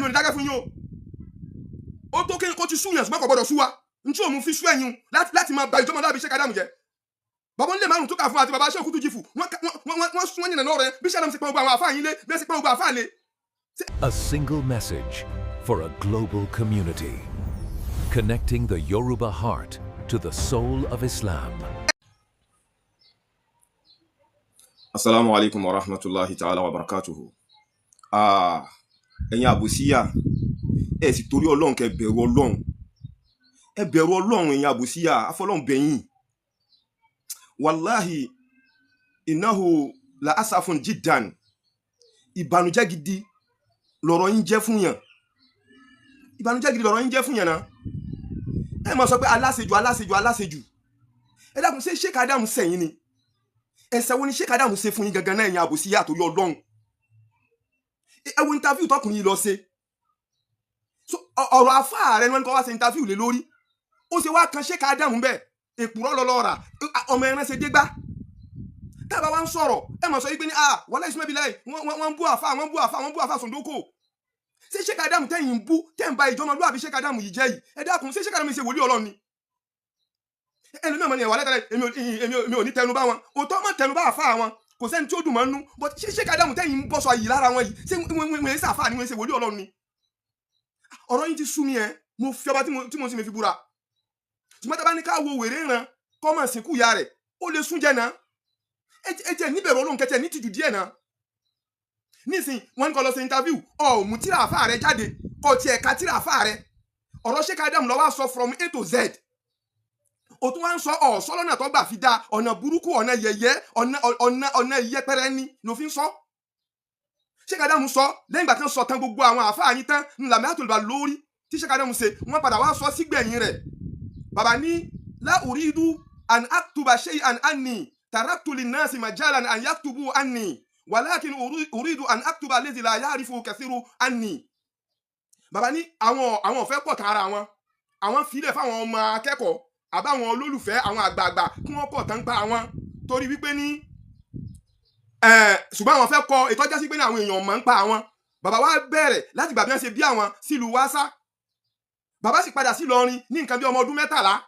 mi ò ní dákẹ́ fún yín o ó tó kéyìn kó ti súyàn ṣùgbọ́n kò gbọ́dọ̀ sú wa n tí òun fi sú ẹ̀yin láti máa ba ìjọba láàbí Sheikh Adamu jẹ́ bàbá onílé márùn tó kà fún àti bàbá Sheikh Kutujifu wọ́n yìnbọn náà rẹ bí Sheikh Adamu ṣe pẹ́ gbogbo àwọn àfáà yín lé bí ẹ ṣe pẹ́ gbogbo àfáà lé. A single message for a global community, connecting the Yoruba heart to the soul of Islam. Assalamu alaikum wa rahmatullahi ta'ala wa barakatuhu. Ẹ̀yin àbòsíyà ẹ sì torí Ọlọ́run kẹ́ bẹ̀rù Ọlọ́run. Ẹ bẹ̀rù Ọlọ́run ẹ̀yin àbòsíyà afọ́lọ́run bẹ̀yìn. Wallahi innahu la asafun jiddan. Ìbànújẹ́ gidi lọ̀rọ̀ yín jẹ́ fún yàn. Ìbànújẹ́ gidi lọ̀rọ̀ yín jẹ́ fún yàn náà. Ẹ máa sọ pé aláṣejù. Ẹ dákun ṣé Sheikh Adamu sẹ́yìn ni? Ẹ̀ṣẹ̀ wo ni Sheikh Adamu ṣe fún yín gangan náà ẹ̀yin àbòsíyà torí Ọlọ́run? Ẹ wo interview tọkùnrin yìí lọ ṣe. So ọ̀rọ̀ àfáà rẹ̀ ni wọ́n kọ́ wá ṣe interview lé lórí. Ó ṣe wá kan Sheikh Adamu bẹ́ẹ̀. Èpùrọ́ lọ́lọ́ra ọmọ ẹran ṣe dégbá. Tábà wá ń sọ̀rọ̀ ẹ máa sọ yí pé ní wàhálà ìsúnmọ́ ibi láì wọ́n bú àfáà Sondoko. Ṣé Sheikh Adamu tẹ́yìn ń bú tẹ́ ń ba ìjọmọlúwàbí Sheikh Adamu yìí jẹ́ yìí? Ẹ dákun ṣé Sheikh Adamu ṣe wòlíì Ọlọ́run ni? Ẹni náà mọ̀ ní ẹ̀wà lẹ́tẹ̀lẹ̀ èmi ò ní tẹnu bá wọn. Òótọ́ mọ̀ tẹnu bá àfáà wọn. Kò sẹ́ni tí ó dùn mọ́ nú. But ṣé Sheikh Adamu tẹ́yìn ń bọ́ sọ yìí lára wọn yìí? Ṣé wọ́n ṣe àfáà ni wọ́n ṣe wòlíì Ọlọ́run ni? Ọ̀rọ̀ yín ti sú mi ẹ̀. Mo fi ọba tí mo sì mi fi búra. Ṣùgbọ́n tá bá ní ká wo wèrè ran kọ́mọ̀ sìnkú ya rẹ̀ ó lè sún jẹ́ náà. Ẹ jẹ́ níbẹ̀rù Ọlọ́run kẹ́tẹ́ ní tìjú díẹ̀ náà. Nísìn wọ́n ń kọ́ lọ sí interview mú tíra àfáà rẹ̀ jáde kọ́ tiẹ̀ ka tíra àfáà rẹ̀. Ọ̀rọ̀ Sheikh Adamu ló wá sọ from A to Z. Ó tún wá ń sọ ọ̀sọ́ lọ́nà tó gbà fi dá ọ̀nà burúkú ọ̀nà yẹ̀yẹ́ ọ̀nà ìyẹpẹrẹ ni ló fi ń sọ. Sheikh Adamu sọ lẹ́yìn ìgbà tí wọ́n sọ tán gbogbo àwọn àfáà yín tán ńlá mẹ́tò lè lórí tí Sheikh Adamu ṣe wọ́n padà wá sọ sígbẹ̀yìn rẹ̀. Bàbá ní la uridu an aktuba shay'an anni taraktu linnasi majalan an yaktubu anni walakin uridu an aktuba alladhi la ya'rifu kathiru anni. Bàbá ní àwọn fẹ́ pọ̀ tara wọn àwọn filẹ̀ fáwọn ọmọ akẹ́kọ̀ọ́ àbáwọn olólùfẹ́ àwọn àgbààgbà kí wọ́n pọ̀ tán pa wọn torí wípé ní ṣùgbọ́n àwọn fẹ́ kọ ètò ọjọ́ sí pé ní àwọn èèyàn mọ̀ ń pa àwọn. Bàbá wa bẹ̀rẹ̀ láti gbà bí wọ́n ṣe bí àwọn sílùú Wásá. Bàbá sì padà sí Ìlọrin ní nǹkan bí ọmọ ọdún 13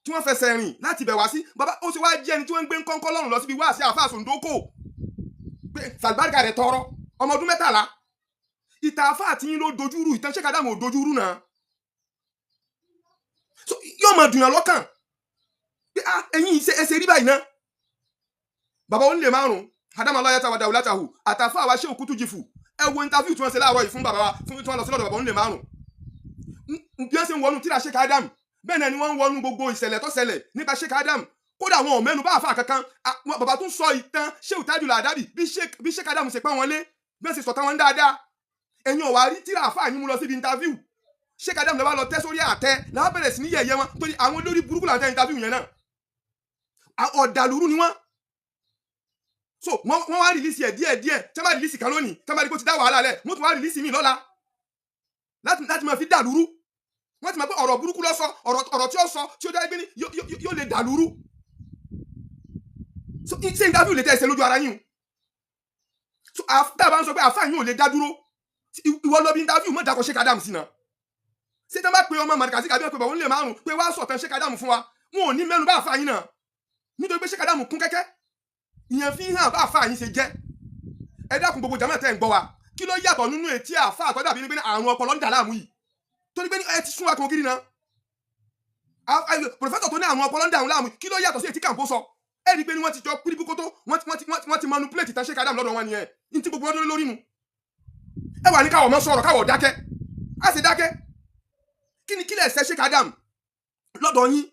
tí wọ́n fẹsẹ̀ rìn láti bẹ̀ wá sí. Bàbá ó sì wá jẹ́ ẹni tí wọ́n ń gbé kọ́ńkọ́ lọ́rùn lọ síbi wá sí àfáà Sondoko pé sàlùbáríkà rẹ̀ tọrọ ọmọ ọdún 13. Ìtàn àfáà tí yín ló dojúrú ìtàn Sheikh Adamu ò dojúrú náà. So yóò máa dùn yàn lọ́kàn pé ẹ̀yin ẹsẹ̀ rí báyìí náà. Bàbá onílé márùn-ún Adamu aláyàtà wa dàwùlátàhù àtàfáà wa Sheikh Kutujifu ẹ wo interview tí wọ́n ṣe láàárọ̀ yìí fún bàbá wa fún tí wọ́n lọ sí lọ́dọ̀ bàbá onílé márùn-ún. Bí wọ́n ṣe ń wọnú tíra Sheikh Adamu bẹ́ẹ̀ náà ni wọ́n ń wọnú gbogbo ìṣẹ̀lẹ̀ tó ṣẹlẹ̀ nípa Sheikh Adamu. Kódà wọn ò mẹ́nu bá àfáà kankan. Bàbá tún sọ ìtàn Sheikh Tajul Adabi bí Sheikh Adamu ṣe pọ́n wọn lé bí wọ́n ṣe sọ̀tàn wọn dáadáa. Ẹ̀yin ò wá rí tíra àfáà yín mú lọ síbi interview. Sheikh Adamu lọ́wọ́ lọ tẹ́ sórí àtẹ làwọn bẹ̀rẹ̀ sí ní yẹ̀yẹ́ wọn torí àwọn olórí burúkú làwọn tẹ́ interview yẹn náà. Ọ̀dàlúrú ni wọ́n. So wọ́n wá rìlísì ẹ̀ díẹ̀ tí wọ́n bá rìlísì kan lónìí tí wọ́n bá rí kó ti dá wàhálà lẹ̀ wọ́n tún wá rìlísì míì lọ́la láti máa fi dàlúrú. Wọ́n ti máa pé ọ̀rọ̀ burúkú ló sọ ọ̀rọ̀ tí ó sọ tí ó dá ẹgbẹ́ ní yóò lè dàlúrú. So ṣé interview lè tẹ́ ẹsẹ̀ lójú ara yín o? So dábàá ń sọ pé àfáà yín ò lè dá dúró ìwọ lọ bí interview mọ́ dàkọ̀ Sheikh Adamu sí náà. Ṣé tí wọ́n bá pe ọmọ màdìkàsí kàbí ọ̀pẹ̀ bàbá onílé márùn-ún pé wá sọ̀tàn Sheikh Adamu fún wa wọn ò ní mẹ́nu bá àfáà yín náà nítorí pé Sheikh Adamu kún kẹ́kẹ́ ìyẹn fi hàn bá àfáà yín ṣe jẹ́. Ẹ dákun gbogbo jàmáà tẹ́ ń gbọ́ wa kí ló yàtọ̀ nínú etí àfáà àtọ́jà bí ní àrùn ọpọlọ ń dà láàmú yìí torí pé ẹ ti sún wa kan kiri náà. Pòfẹ́sọ̀ tó ní àrùn ọpọlọ ń dà láàmú kí ló yàtọ̀ sí etí kàǹpó sọ. Ẹ rí i pé ní wọ́n ti jọ pírípíkótó wọ́n ti manipulate ìtàn Sheikh Adamu lọ́dọ̀ wọn nìyẹn ní ti gbogbo ọdún lórí nu. Ẹ wà ní káwọ̀ mọ́ sọ̀rọ̀ káwọ̀ dákẹ́ á sì dákẹ́. Kí ni kílẹ̀ ṣe Sheikh Adamu lọ́dọ̀ yín?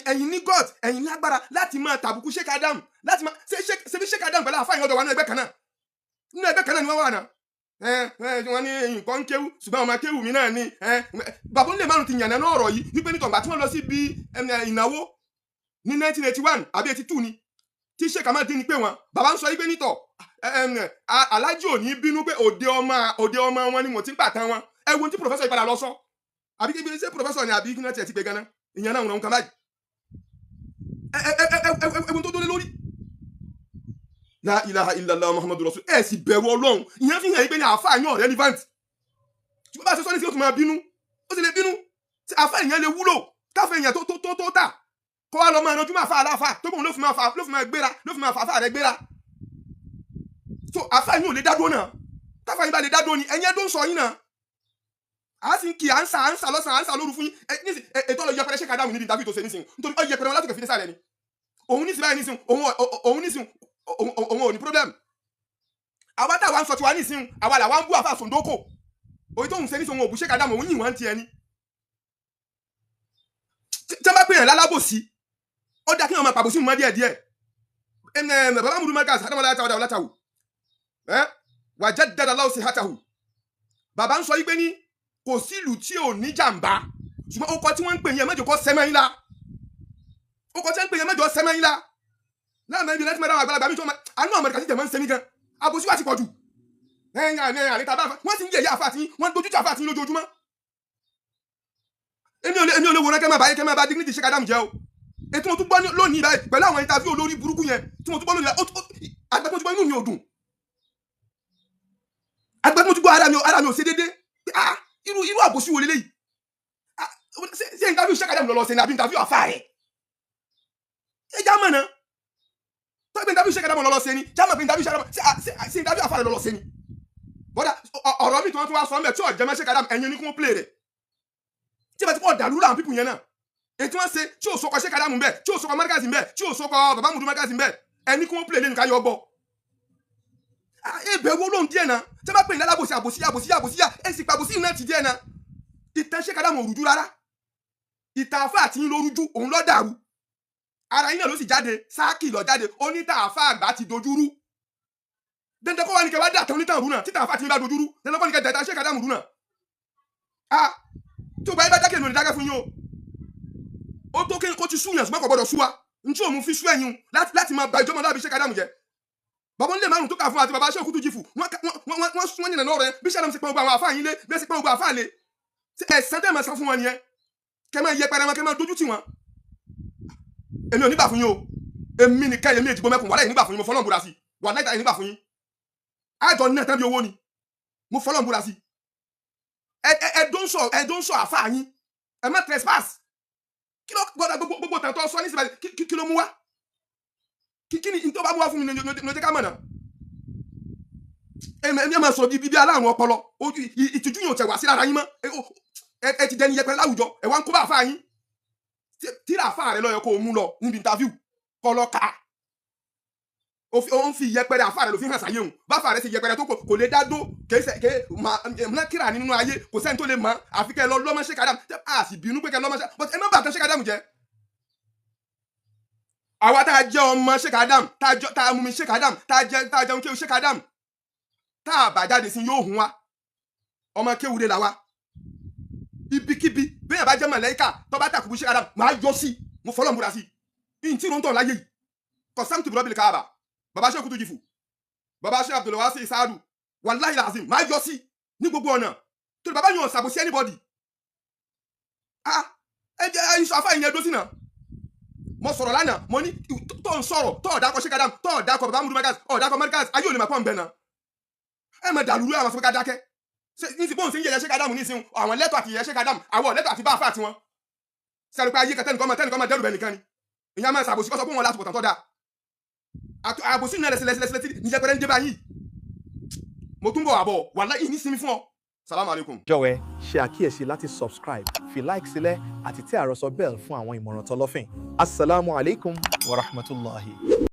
Ẹ̀yin ní God ẹ̀yin lágbára láti máa tàbùkù Sheikh Adamu láti máa ṣe bí Sheikh Adamu pẹ̀lú àfáà yín ọ̀dọ̀ wa nínú ẹgbẹ́ kan náà ni wọ́n wà náà. Wọ́n ní ẹ̀yin kan kéwú ṣùgbọ́n ọmọ kéwú mi náà ni. Bàbá onílé márùn-ún ti yànnà náà ọ̀rọ̀ yìí wípé ní tọ̀gbà tí wọ́n lọ sí bí ìnáwó ní 1981 àbí 82 ni tí Sheikh Ahmad ní pé wọn bàbá ń sọ wípé nítọ̀ alájì ò ní bínú pé òde ọmọ wọn ni mo ti ń pàtàn wọn. Ẹ wo tí pòfẹ́sọ̀ ìpadà lọ sọ àbí kí ṣe pòfẹ́sọ̀ ni àbí kí náà tiẹ̀ ti pé ganan ìyẹn náà ń kan báyìí. Ẹ̀wọ̀n tó dólé lórí. La ilaha illallah Muhammadu Rasul ẹ̀ sì bẹ̀rù Ọlọ́run ìyẹn fi hàn yí pé ní àáfàá yín relevant ṣùgbọ́n bá ṣe sọ ní sí ó tún máa bínú ó sì lè bínú tí àfẹ́ èèyàn lè wúlò táfẹ́ èèyàn tó tà kó wá lọ máa ranjú máa fa aláfa tó bóun ló fi máa gbéra ló fi máa fa àfà rẹ̀ gbéra so àfẹ́ yìí ò lè dádó náà táfẹ́ yìí bá lè dádó ni ẹ̀yẹ́ tó ń sọ yín náà a sì ń kí à ń sà lọ́sàn à ń sà lóru fún yín ètò ọ̀lọ́ yẹpẹrẹ Sheikh Adam níbi ìdábì tó ṣe nísìn nítorí ọ yẹpẹrẹ wọn láti kẹfì nísàlẹ̀ ni òun nísìn báyìí nísìn òun nísìn òun ò ní problem àwa táwa ń sọ tiwa nísìn àwa làwa ń bú àfà sòndókò òyìn tóun ṣe nísìn òun ò bú Sheikh Adam òun yìn wọ́n ti ẹni tí wọ́n bá pè yàn lálábòsí ó dá kí wọ́n máa pàbòsí mọ́ díẹ̀ bàbá Mudu Markaz àdámọ́lá látàwọ̀ látàwọ̀ wà jẹ́ dáadáa láwọ̀ sí hátàwù bàbá ń sọ yí pé ní kò sí ìlú tí ò ní jàǹbá ṣùgbọ́n ó kọ tí wọ́n ń pè yẹn mẹ́jọ kọ́ sẹ́mẹ́yìn la ó kọ tí wọ́n ń pè yẹn mẹ́jọ sẹ́mẹ́yìn la láàmú ẹbí láti mẹ́ta àgbàlagbà mi tó máa àánú Amẹ́ríkà ti tẹ̀ máa ń sẹ́mi gan àbòsí wà ti pọ̀ jù àríta bá wọ́n sì ń yẹ̀yẹ́ àfàtì wọ́n dojú tí àfàtì lójoojúmọ́ èmi ò lè wòran kẹ́ máa bá dignity Sheikh Adam jẹ́ o ètò mo tún gbọ́ lónìí báyìí pẹ̀lú àwọn interview olórí burúkú yẹn tí mo tún gbọ́ lónìí àgbẹ̀tún mo tún gbọ́ inú mi ò dùn àgbẹ̀tún mo tún gbọ́ ara mi ò ṣe déédéé irú àbòsí wo leléyìí ṣe interview Sheikh Adam lọ́lọ́ ṣe ní àbí interview àfáà rẹ̀ ẹ já mọ̀ náà tó gbé interview Sheikh Adam lọ́lọ́ ṣe ní já mọ̀ pé interview Sheikh Adam ṣe interview àfáà rẹ̀ lọ́lọ́ ṣe ní bọ́dà ọ̀rọ̀ mi tí wọ́n tún wá sọ mẹ́ tí ò jẹ́mọ́ Sheikh Adam ẹ̀yìn ní kún play rẹ̀ tí bá ti kọ́ dàlú làwọn pípù yẹn náà èyí tí wọ́n ṣe tí ò sọkọ Sheikh Adam bẹ́ẹ̀ tí ò sọkọ Markaz bẹ́ẹ̀ tí ò sọkọ bàbá Mudu Markaz bẹ́ẹ̀ ẹni kún play lẹ́nu ká yọ bọ́ ebe wo ló ń díẹ̀ náà tí wọ́n bá pè ní alábòsí àbòsí ẹ̀ sì pàbòsí náà ti díẹ̀ náà ìtàn Sheikh Adam ò rújú rárá ìtàn àfà àti yín ló rújú òun ló dàrú ara yín náà ló sì jáde sáàkì lọ jáde onítà àfà àgbà ti dojúrú dandan kó wá ní kẹ wá dà tán onítà rú náà títà àfà àti yín bá dojúrú dandan kó ní kẹ dàtà Sheikh Adam rú náà tí o bá yẹ bá dákẹ́ lónìí dákẹ́ fún yín o ó tó kí kó ti súyàn ṣùgbọ́n kò gbọdọ̀ sú wa n tí òun fi sú ẹ̀yìn láti máa ba ìjọba lábí Sheikh Adam jẹ́ bàbá nílé márùn tó kà fún àti bàbá Sheikh Kutu Jifu wọ́n yìnbọn náà rẹ bí Sheikh Adam ti pọn gbogbo àwọn àfáà yín lé bí ẹ sì pọn gbogbo àfáà lé ẹ̀sán tẹ́ máa sá fún wọn nìyẹn kẹ́ máa yẹpẹrẹ wọn kẹ́ máa dójú tì wọn èmi ò nígbà fún yín o èmi nìkan èmi èjìgbó mẹ́kùn wàláhì nígbà fún yín mo fọlọ́n búra sí wàláhì nígbà fún yín àjọ náà tán bí owó ni mo fọlọ́n búra sí ẹ don't sọ àfáà yín ẹ má trespass kí ló gbọ́dọ̀ gbogbo tàn tó sọ ní síbẹ̀ kí ló mú wá kí ni tó bá mú wá fún mi ní ọjọ́ ká mọ̀ náà ẹ máa sọ bí aláàrùn ọpọlọ ojú ìtìjú yóò tẹ̀ wá sí lára yín mọ́ ẹ ti dẹni yẹpẹrẹ láwùjọ ẹ wá ń kó bá àfáà yín tíra àfáà rẹ lọ́yọ̀ kó o mú lọ níbi interview kọ́ lọ ká ó ń fi yẹpẹrẹ àfáà rẹ ló fi hàn sáyé òun bá àfáà rẹ ti yẹpẹrẹ tó kò lè dá dó kíra nínú ayé kò sẹ́ni tó lè mọ̀ àfi kẹ́ lọ lọ́mọ Sheikh Adam a sì bínú pé kẹ́ lọ́mọ but ẹ má bàtà Sheikh Adam jẹ́ àwa tá a jẹ́ ọmọ Sheikh Adam tá a mú mi Sheikh Adam tá a jẹun kéwù Sheikh Adam tá a bá jáde sí yóò hun wa ọmọ kéwùrẹ́ là wa ibikíbi bẹ́ẹ̀ bá jẹ́ màláíkà tó bá tàkùbù Sheikh Adam máa yọ sí mo fọlọ́ múra sí i tí ló ń tọ̀ láyé yìí kọ̀sám tó bìrọ̀bìlì káàbà bàbá Sheikh Kutu Jifu bàbá Sheikh Abdulwasi Saadu wàláhì làzim máa yọ sí ní gbogbo ọ̀nà tó bàbá yàn ṣàbò sí anybody ẹ jẹ́ iṣu afá ìyẹn dó sí náà mo sọ̀rọ̀ lánàá mo ní tó ń sọ̀rọ̀ tó ọ̀dàkọ̀ Sheikh Adam tó ọ̀dàkọ̀ bàbá Mudu Markaz ọ̀dàkọ̀ Markaz ayé òní máa pọ̀ ń bẹ̀ náà ẹ mọ̀ dàlúrú àwọn sọ́kà dákẹ́ ní ti bóun sí ń yẹ̀yẹ́ Sheikh Adam ní ìsìn àwọn lẹ́tọ̀ àti yẹ̀yẹ́ Sheikh Adam àwọn lẹ́tọ̀ àti bá àfà àti wọn sẹ́rù pé ayé kẹtẹ́nìkan máa dẹ́rù bẹ̀ nìkan ni ìyá máa ṣàbòsí kọ́sọ́ pé wọn láti pọ̀tàn tó dáa àbòsí náà lẹ́sẹ̀lẹ́sẹ̀ tí níjẹ́ pẹ́rẹ́ ń dé báyìí mo tún bọ̀ àbọ̀ wàláhì ní sinmi fún ọ salamu alaikum. jọ̀wọ́ ṣe àkíyèsí láti subscribe fi like sílẹ̀ àti tẹ àròsọ bell fún àwọn ìmọ̀ràn tọlọ́fìn. Assalamu alaikum wa rahmatullahi.